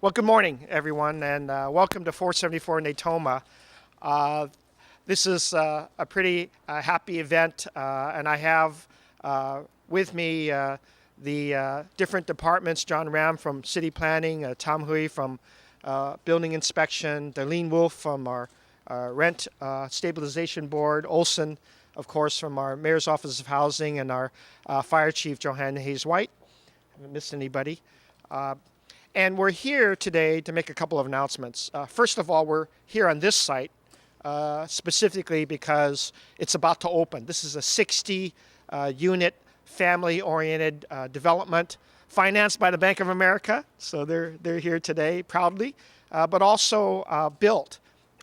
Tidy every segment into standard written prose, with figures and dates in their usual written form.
Well, good morning, everyone, and welcome to 474 Natoma. This is a pretty happy event, and I have with me the different departments: John Ram from City Planning, Tom Hui from Building Inspection, Darlene Wolf from our Rent Stabilization Board, Olson, of course, from our Mayor's Office of Housing, and our Fire Chief, Johanna Hayes-White. Haven't missed anybody. And we're here today to make a couple of announcements. First of all, we're here on this site specifically because it's about to open. This is a 60-unit family-oriented development financed by the Bank of America. So they're here today proudly, but also built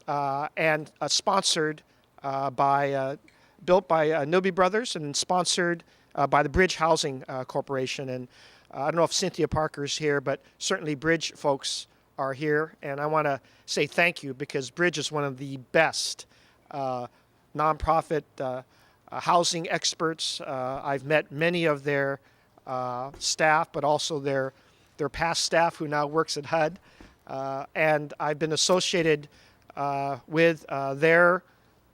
and sponsored built by Nobi Brothers and sponsored by the Bridge Housing Corporation. And I don't know if Cynthia Parker's here, but certainly Bridge folks are here. And I want to say thank you because Bridge is one of the best nonprofit housing experts. I've met many of their staff, but also their past staff who now works at HUD. And I've been associated with their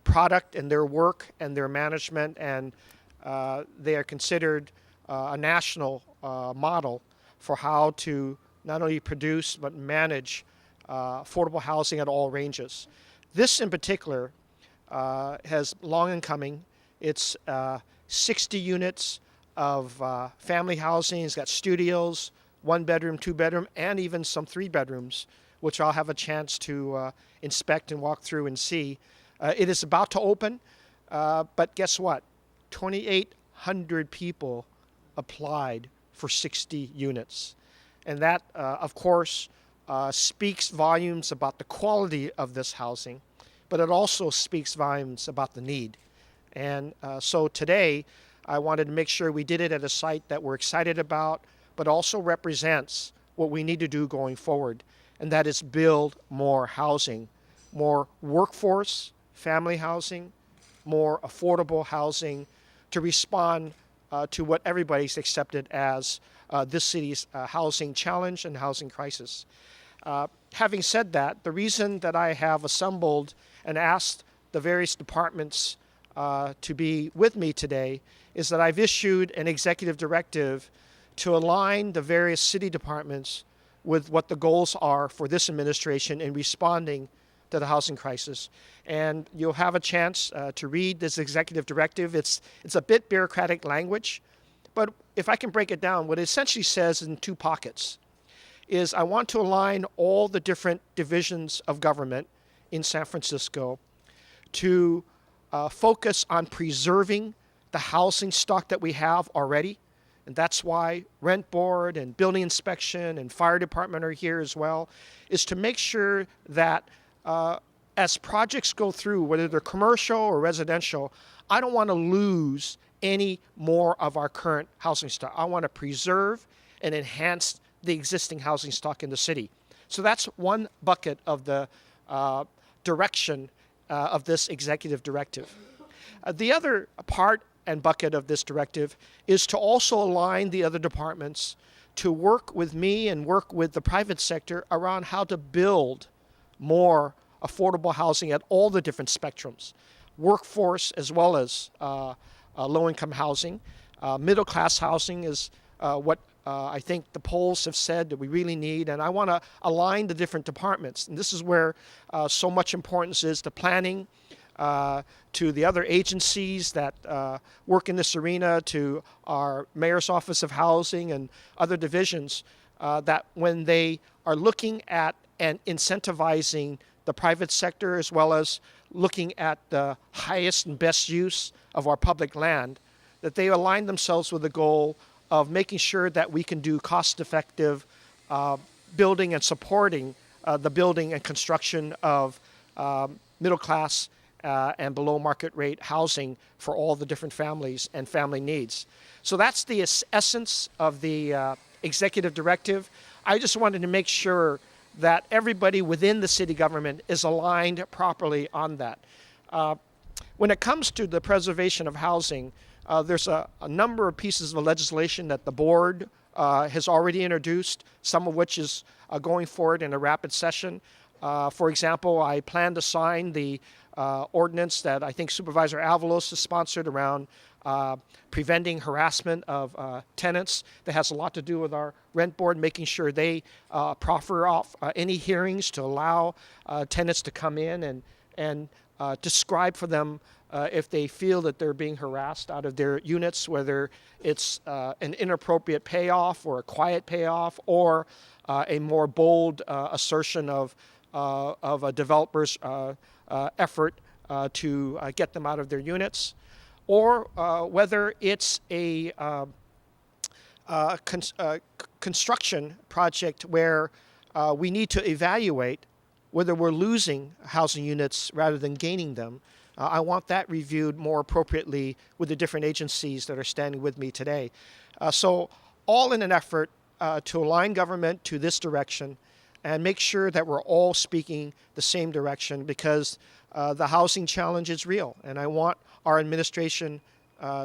product and their work and their management, and they are considered a national model for how to not only produce but manage affordable housing at all ranges. This in particular has long in coming. It's 60 units of family housing. It's got studios, 1-bedroom, 2-bedroom, and even some 3-bedrooms, which I'll have a chance to inspect and walk through and see. It is about to open, but guess what? 2,800 people applied for 60 units. And that, of course, speaks volumes about the quality of this housing, but it also speaks volumes about the need. And so today, I wanted to make sure we did it at a site that we're excited about, but also represents what we need to do going forward, and that is build more housing, more workforce, family housing, more affordable housing to respond to what everybody's accepted as this city's housing challenge and housing crisis. Having said that, the reason that I have assembled and asked the various departments to be with me today is that I've issued an executive directive to align the various city departments with what the goals are for this administration in responding to the housing crisis. And you'll have a chance to read this executive directive. It's a bit bureaucratic language, but if I can break it down, what it essentially says in two pockets is I want to align all the different divisions of government in San Francisco to focus on preserving the housing stock that we have already. And that's why Rent Board and Building Inspection and Fire Department are here as well, is to make sure that as projects go through, whether they're commercial or residential, I don't want to lose any more of our current housing stock. I want to preserve and enhance the existing housing stock in the city. So that's one bucket of the direction of this executive directive. The other part and bucket of this directive is to also align the other departments to work with me and work with the private sector around how to build more affordable housing at all the different spectrums, workforce as well as low-income housing. Middle-class housing is what I think the polls have said that we really need, and I want to align the different departments. And this is where so much importance is to planning, to the other agencies that work in this arena, to our Mayor's Office of Housing and other divisions, that when they are looking at and incentivizing the private sector as well as looking at the highest and best use of our public land, that they align themselves with the goal of making sure that we can do cost-effective building and supporting the building and construction of middle-class and below market rate housing for all the different families and family needs. So that's the essence of the executive directive. I just wanted to make sure that everybody within the city government is aligned properly on that. When it comes to the preservation of housing, there's a number of pieces of legislation that the board has already introduced, some of which is going forward in a rapid session. For example, I plan to sign the ordinance that I think Supervisor Avalos has sponsored around preventing harassment of tenants. That has a lot to do with our rent board, making sure they proffer off any hearings to allow tenants to come in and describe for them if they feel that they're being harassed out of their units, whether it's an inappropriate payoff or a quiet payoff or a more bold assertion of a developer's effort to get them out of their units, or whether it's a construction project where we need to evaluate whether we're losing housing units rather than gaining them. I want that reviewed more appropriately with the different agencies that are standing with me today. So all in an effort to align government to this direction and make sure that we're all speaking the same direction, because the housing challenge is real. And I want our administration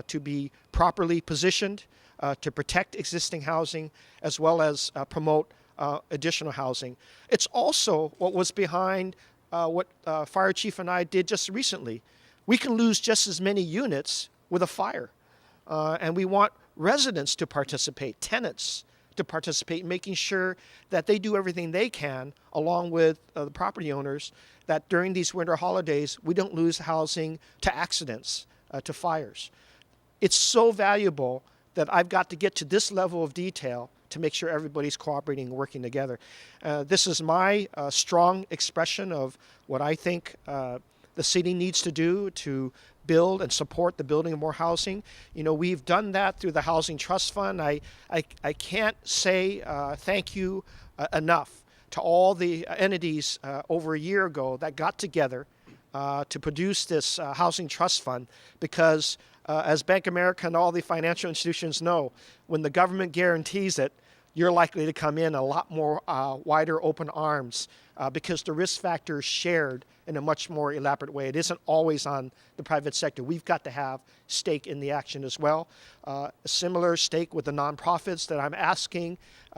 to be properly positioned to protect existing housing as well as promote additional housing. It's also what was behind what Fire Chief and I did just recently. We can lose just as many units with a fire. And we want residents to participate, tenants to participate, making sure that they do everything they can, along with the property owners, that during these winter holidays, we don't lose housing to accidents, to fires. It's so valuable that I've got to get to this level of detail to make sure everybody's cooperating and working together. This is my strong expression of what I think the city needs to do to build and support the building of more housing. You know, we've done that through the Housing Trust Fund. I can't say thank you enough to all the entities over a year ago that got together to produce this Housing Trust Fund, because as Bank of America and all the financial institutions know, when the government guarantees it, you're likely to come in a lot more wider open arms because the risk factor is shared in a much more elaborate way. It isn't always on the private sector. We've got to have stake in the action as well. A similar stake with the nonprofits that I'm asking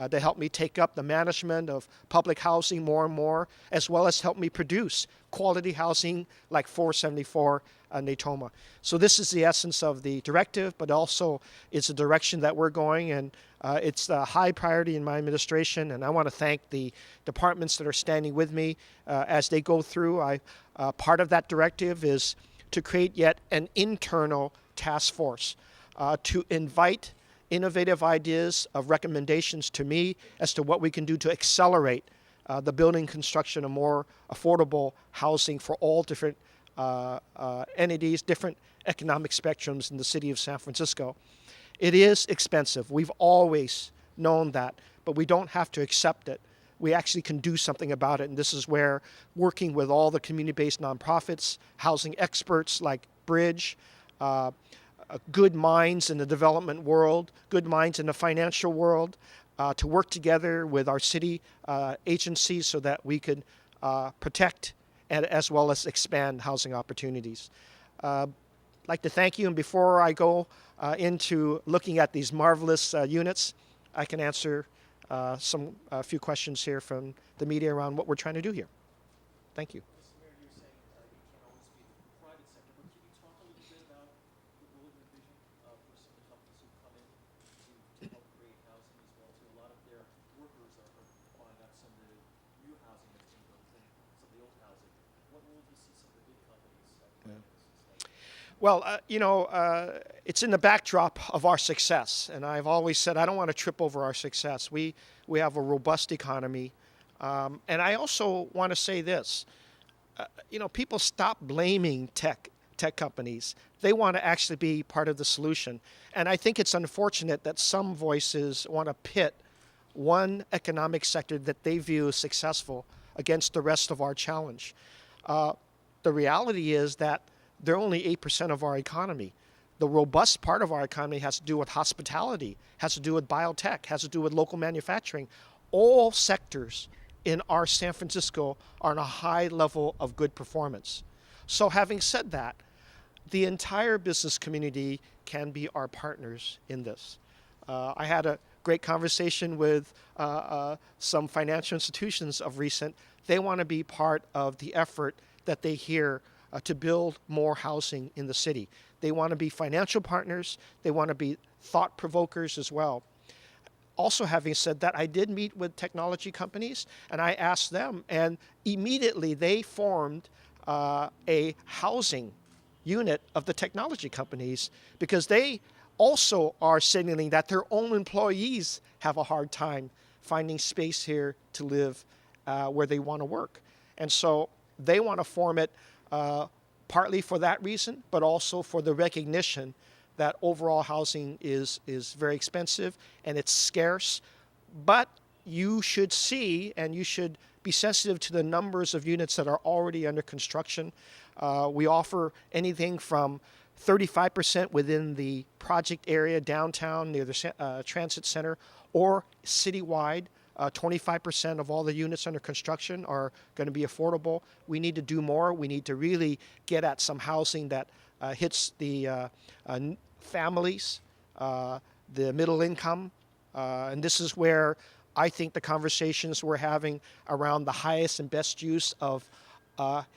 to help me take up the management of public housing more and more, as well as help me produce quality housing like 474 Natoma. So this is the essence of the directive, but also it's a direction that we're going, and it's a high priority in my administration, and I want to thank the departments that are standing with me as they go through. Part of that directive is to create yet an internal task force to invite innovative ideas of recommendations to me as to what we can do to accelerate the building construction of more affordable housing for all different entities, different economic spectrums in the city of San Francisco. It is expensive. We've always known that, but we don't have to accept it. We actually can do something about it, and this is where working with all the community-based nonprofits, housing experts like Bridge, good minds in the development world, good minds in the financial world, to work together with our city agencies so that we could protect and as well as expand housing opportunities. I'd like to thank you, and before I go into looking at these marvelous units, I can answer a few questions here from the media around what we're trying to do here. Thank you. Mr. Mayor, you're saying it can't always be the private sector, but can you talk a little bit about the role and vision for some of the companies who come in to help create housing as well? Too, a lot of their workers are buying up some of the new housing that's being built and some of the old housing. What role do you see some of the big companies playing in this? Well, it's in the backdrop of our success, and I've always said I don't want to trip over our success. We have a robust economy, and I also want to say this. People stop blaming tech companies. They want to actually be part of the solution, and I think it's unfortunate that some voices want to pit one economic sector that they view as successful against the rest of our challenge. The reality is that they're only 8% of our economy. The robust part of our economy has to do with hospitality, has to do with biotech, has to do with local manufacturing. All sectors in our San Francisco are on a high level of good performance. So having said that, the entire business community can be our partners in this. I had a great conversation with some financial institutions of recent. They want to be part of the effort that they hear to build more housing in the city. They want to be financial partners. They want to be thought provokers as well. Also, having said that, I did meet with technology companies and I asked them, and immediately they formed a housing unit of the technology companies because they also are signaling that their own employees have a hard time finding space here to live where they want to work. And so they want to form it partly for that reason, but also for the recognition that overall housing is very expensive and it's scarce. But you should see and you should be sensitive to the numbers of units that are already under construction. We offer anything from 35% within the project area downtown near the transit center, or citywide. 25% of all the units under construction are going to be affordable. We need to do more. We need to really get at some housing that hits the families, the middle income. And this is where I think the conversations we're having around the highest and best use of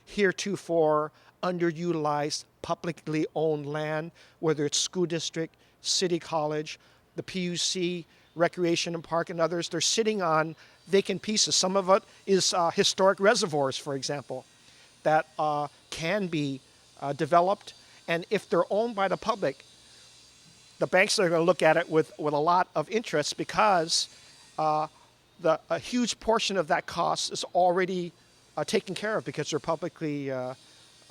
heretofore underutilized publicly owned land, whether it's school district, city college, the PUC, recreation and park, and others. They're sitting on vacant pieces. Some of it is historic reservoirs, for example, that can be developed. And if they're owned by the public, the banks are going to look at it with a lot of interest because a huge portion of that cost is already taken care of because they're publicly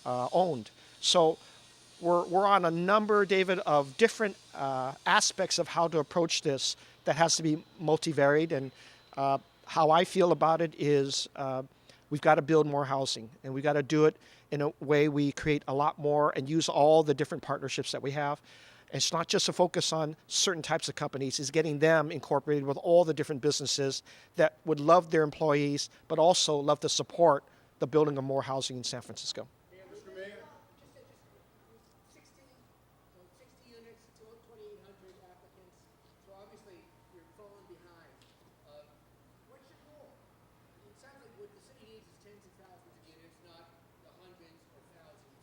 owned. So we're on a number, David, of different aspects of how to approach this that has to be multivariate. And how I feel about it is we've got to build more housing, and we've got to do it in a way we create a lot more and use all the different partnerships that we have. It's not just a focus on certain types of companies, it's getting them incorporated with all the different businesses that would love their employees, but also love to support the building of more housing in San Francisco. Mr. Mayor? Just 60 units, 2,800 applicants. So obviously, you're falling behind. What's your goal? It sounds like what the city needs is tens of thousands of units, not the hundreds or thousands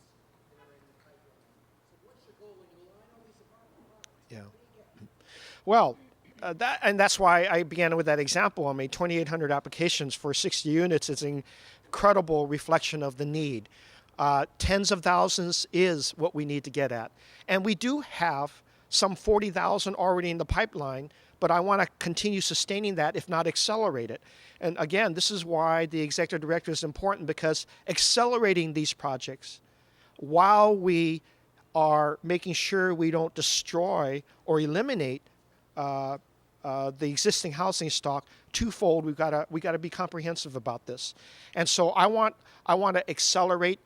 that are in the pipeline. So what's your goal when you line all these apartment properties? Yeah. What do you get? Well, that's why I began with that example. I mean, 2,800 applications for 60 units is an incredible reflection of the need. Tens of thousands is what we need to get at. And we do have some 40,000 already in the pipeline, but I want to continue sustaining that, if not accelerate it. And again, this is why the executive director is important, because accelerating these projects while we are making sure we don't destroy or eliminate the existing housing stock twofold. We've got to be comprehensive about this, and so I want to accelerate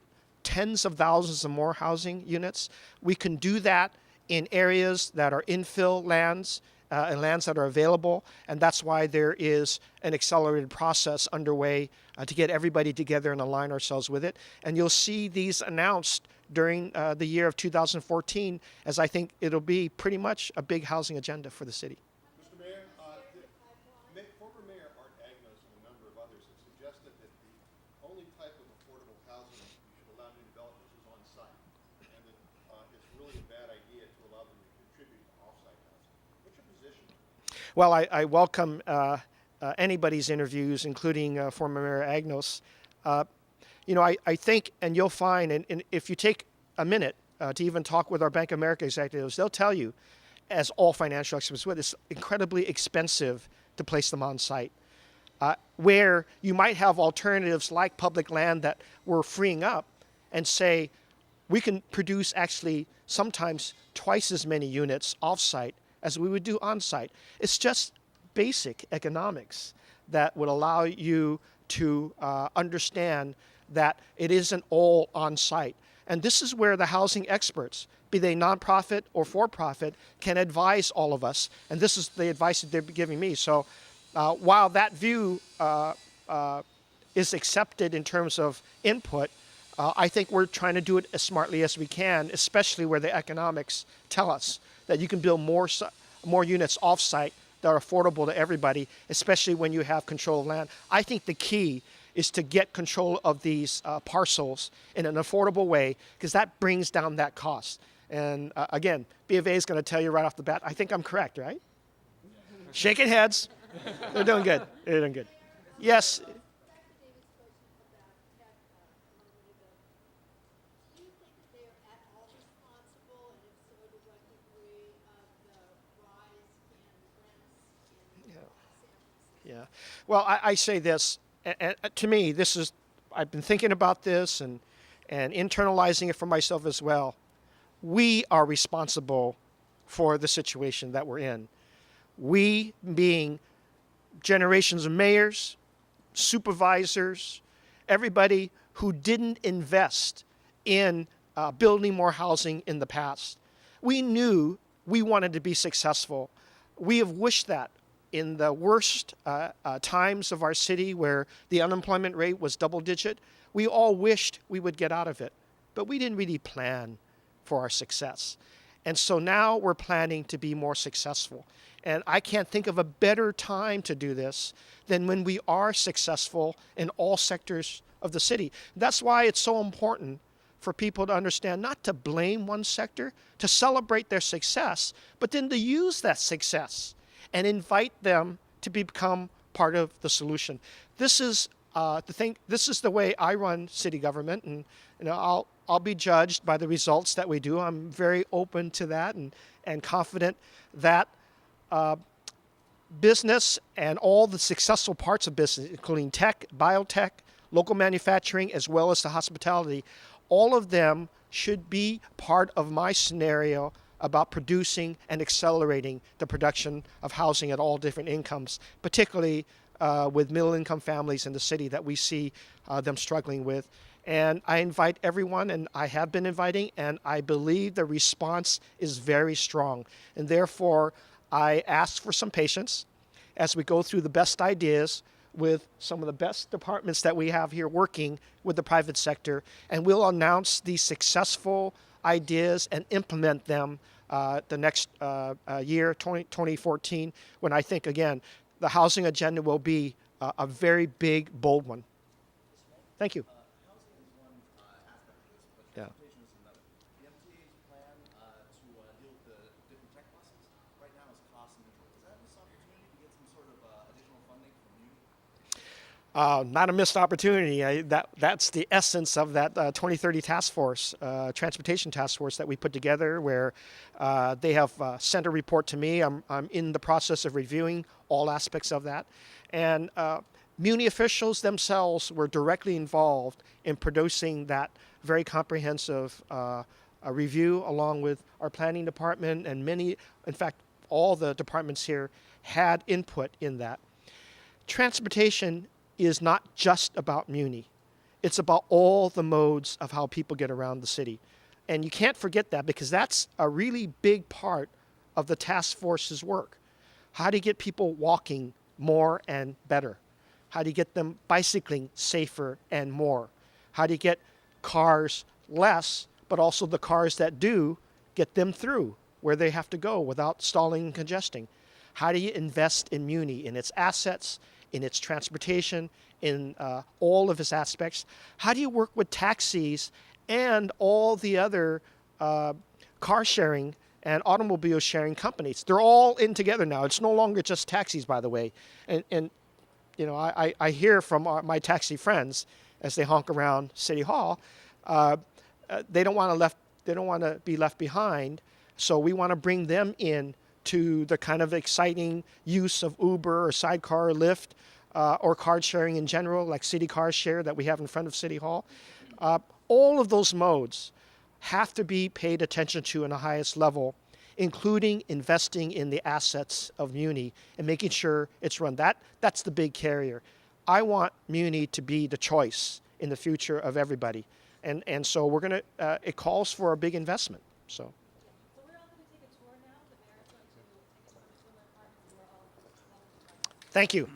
tens of thousands of more housing units. We can do that in areas that are infill lands and lands that are available, and that's why there is an accelerated process underway to get everybody together and align ourselves with it. And you'll see these announced during the year of 2014, as I think it'll be pretty much a big housing agenda for the city. Mr. Mayor, former Mayor Art Agnos and a number of others have suggested that the only type of affordable housing you should allow new developers is on-site, and that it's really a bad idea to allow them to contribute to off-site housing. What's your position? Well, I welcome anybody's interviews, including former Mayor Agnos. I think, and you'll find, and if you take a minute to even talk with our Bank of America executives, they'll tell you, as all financial experts would, it's incredibly expensive to place them on site. Where you might have alternatives like public land that we're freeing up and say, we can produce actually sometimes twice as many units off-site as we would do on-site. It's just basic economics that would allow you to understand that it isn't all on-site. And this is where the housing experts, be they nonprofit or for-profit, can advise all of us. And this is the advice that they're giving me. So while that view is accepted in terms of input, I think we're trying to do it as smartly as we can, especially where the economics tell us that you can build more units off-site that are affordable to everybody, especially when you have control of land. I think the key is to get control of these parcels in an affordable way, because that brings down that cost. And again, B of A is going to tell you right off the bat, I think I'm correct, right? Shaking heads. They're doing good. They're doing good. Yes. Back to David's question about tech a moment ago. Do you think that they are at all responsible, and if so, to what degree, of the rise in rents in San Francisco? Yeah. Well, I say this, and to me, this is, I've been thinking about this and internalizing it for myself as well. We are responsible for the situation that we're in. We being generations of mayors, supervisors, everybody who didn't invest in building more housing in the past. We knew we wanted to be successful. We have wished that in the worst times of our city where the unemployment rate was double digit, we all wished we would get out of it, but we didn't really plan for our success. And so now we're planning to be more successful. And I can't think of a better time to do this than when we are successful in all sectors of the city. That's why it's so important for people to understand not to blame one sector, to celebrate their success, but then to use that success and invite them to become part of the solution. This is the thing. This is the way I run city government, and I'll be judged by the results that we do. I'm very open to that and confident that business and all the successful parts of business, including tech, biotech, local manufacturing, as well as the hospitality, all of them should be part of my scenario about producing and accelerating the production of housing at all different incomes, particularly with middle-income families in the city that we see them struggling with. And I invite everyone, and I have been inviting, and I believe the response is very strong. And therefore, I ask for some patience as we go through the best ideas with some of the best departments that we have here working with the private sector, and we'll announce these successful ideas and implement them the next year, 2014, when I think, again, the housing agenda will be a very big, bold one. Thank you. Housing is one aspect of this, but Yeah. transportation is another. The MTA's plan to deal with the different tech buses right now is cost neutral. Is that a missed opportunity to get some sort of additional funding from you? Not a missed opportunity. That's the essence of that 2030 task force, transportation task force that we put together, where they have sent a report to me. I'm in the process of reviewing all aspects of that. And Muni officials themselves were directly involved in producing that very comprehensive review, along with our planning department, and many, in fact, all the departments here had input in that. Transportation is not just about Muni. It's about all the modes of how people get around the city. And you can't forget that, because that's a really big part of the task force's work. How do you get people walking more and better? How do you get them bicycling safer and more? How do you get cars less, but also the cars that do, get them through where they have to go without stalling and congesting? How do you invest in Muni, in its assets, in its transportation, in all of its aspects? How do you work with taxis and all the other car sharing and automobile sharing companies? They're all in together now. It's no longer just taxis, by the way. And you know, I hear from my taxi friends as they honk around City Hall, they don't want to be left behind. So we want to bring them in to the kind of exciting use of Uber or Sidecar or Lyft, or car sharing in general, like City Car Share that we have in front of City Hall. All of those modes have to be paid attention to in the highest level, including investing in the assets of Muni and making sure it's run. That's the big carrier. I want Muni to be the choice in the future of everybody. And so we're going to, it calls for a big investment. So. So we're all going to take a tour now. The mayor's going to take us on a tour of apartments, and we're all going to Thank you.